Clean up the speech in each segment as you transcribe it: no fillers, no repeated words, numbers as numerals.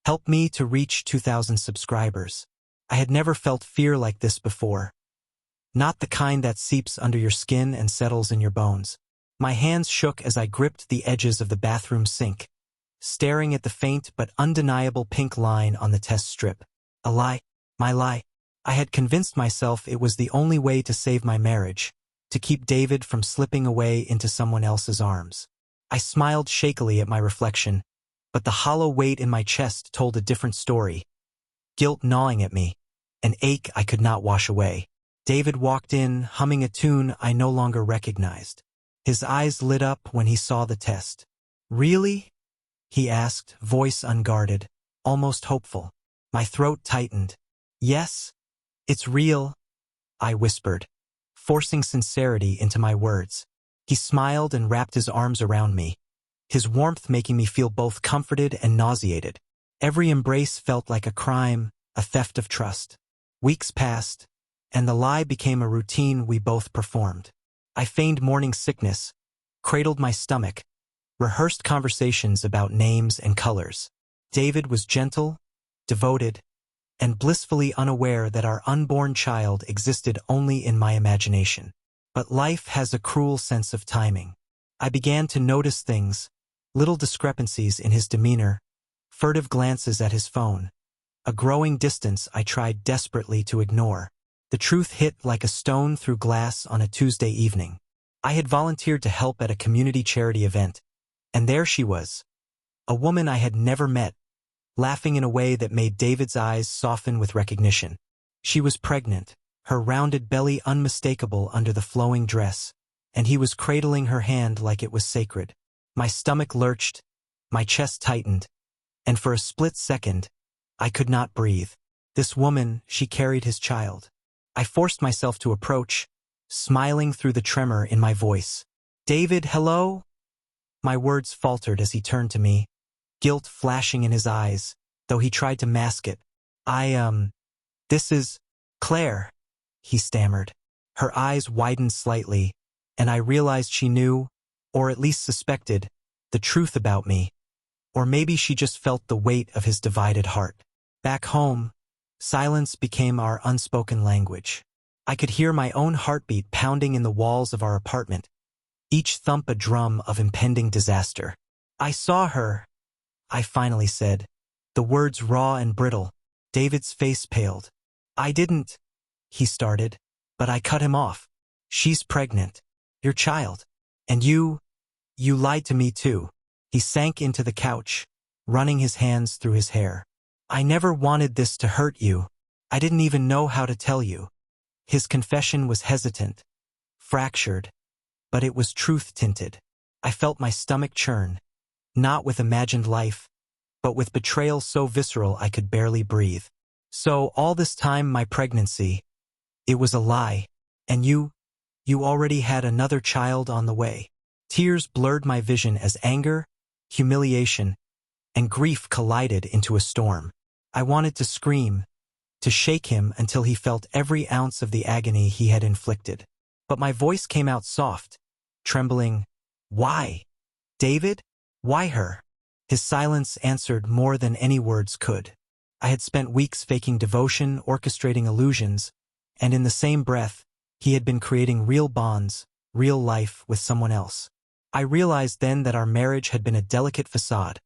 Help me to reach 2,000 subscribers. I had never felt fear like this before. Not the kind that seeps under your skin and settles in your bones. My hands shook as I gripped the edges of the bathroom sink, staring at the faint but undeniable pink line on the test strip. A lie, my lie. I had convinced myself it was the only way to save my marriage, to keep David from slipping away into someone else's arms. I smiled shakily at my reflection, but the hollow weight in my chest told a different story. Guilt gnawing at me, an ache I could not wash away. David walked in, humming a tune I no longer recognized. His eyes lit up when he saw the test. "Really?" he asked, voice unguarded, almost hopeful. My throat tightened. "Yes, it's real," I whispered, forcing sincerity into my words. He smiled and wrapped his arms around me, his warmth making me feel both comforted and nauseated. Every embrace felt like a crime, a theft of trust. Weeks passed, and the lie became a routine we both performed. I feigned morning sickness, cradled my stomach, rehearsed conversations about names and colors. David was gentle, devoted, and blissfully unaware that our unborn child existed only in my imagination. But life has a cruel sense of timing. I began to notice things, little discrepancies in his demeanor, furtive glances at his phone, a growing distance I tried desperately to ignore. The truth hit like a stone through glass on a Tuesday evening. I had volunteered to help at a community charity event, and there she was, a woman I had never met, laughing in a way that made David's eyes soften with recognition. She was pregnant, her rounded belly unmistakable under the flowing dress, and he was cradling her hand like it was sacred. My stomach lurched, my chest tightened, and for a split second, I could not breathe. This woman, she carried his child. I forced myself to approach, smiling through the tremor in my voice. "David, hello?" My words faltered as he turned to me, guilt flashing in his eyes, though he tried to mask it. This is Claire," he stammered. Her eyes widened slightly, and I realized she knew, or at least suspected, the truth about me. Or maybe she just felt the weight of his divided heart. Back home, silence became our unspoken language. I could hear my own heartbeat pounding in the walls of our apartment, each thump a drum of impending disaster. "I saw her," I finally said, the words raw and brittle. David's face paled. "I didn't," he started, but I cut him off. "She's pregnant. Your child. And you lied to me too." He sank into the couch, running his hands through his hair. "I never wanted this to hurt you. I didn't even know how to tell you." His confession was hesitant, fractured, but it was truth-tinted. I felt my stomach churn, not with imagined life, but with betrayal so visceral I could barely breathe. "So all this time my pregnancy, it was a lie, and you already had another child on the way." Tears blurred my vision as anger, humiliation, and grief collided into a storm. I wanted to scream, to shake him until he felt every ounce of the agony he had inflicted. But my voice came out soft, trembling. "Why? David? Why her?" His silence answered more than any words could. I had spent weeks faking devotion, orchestrating illusions, and in the same breath, he had been creating real bonds, real life with someone else. I realized then that our marriage had been a delicate facade,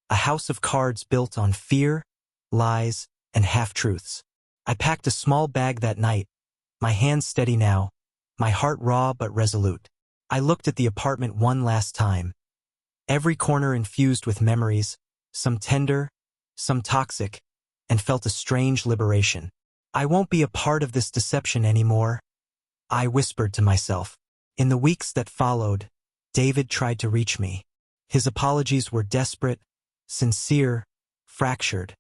a house of cards built on fear, lies, and half-truths. I packed a small bag that night, my hands steady now, my heart raw but resolute. I looked at the apartment one last time, every corner infused with memories, some tender, some toxic, and felt a strange liberation. "I won't be a part of this deception anymore," I whispered to myself. In the weeks that followed, David tried to reach me. His apologies were desperate, sincere, fractured,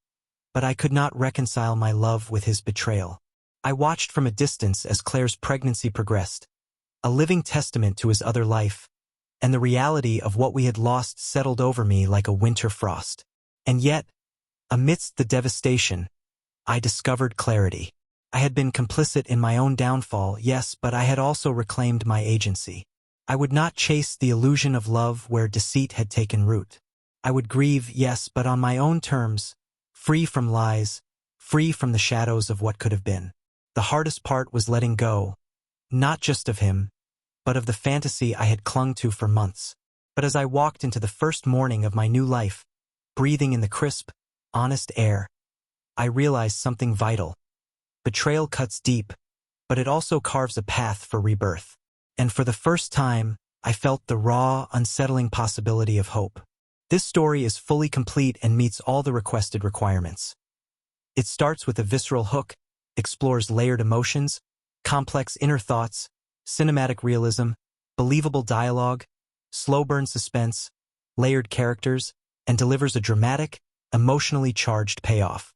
but I could not reconcile my love with his betrayal. I watched from a distance as Claire's pregnancy progressed, a living testament to his other life, and the reality of what we had lost settled over me like a winter frost. And yet, amidst the devastation, I discovered clarity. I had been complicit in my own downfall, yes, but I had also reclaimed my agency. I would not chase the illusion of love where deceit had taken root. I would grieve, yes, but on my own terms, free from lies, free from the shadows of what could have been. The hardest part was letting go, not just of him, but of the fantasy I had clung to for months. But as I walked into the first morning of my new life, breathing in the crisp, honest air, I realized something vital. Betrayal cuts deep, but it also carves a path for rebirth. And for the first time, I felt the raw, unsettling possibility of hope. This story is fully complete and meets all the requested requirements. It starts with a visceral hook, explores layered emotions, complex inner thoughts, cinematic realism, believable dialogue, slow-burn suspense, layered characters, and delivers a dramatic, emotionally charged payoff.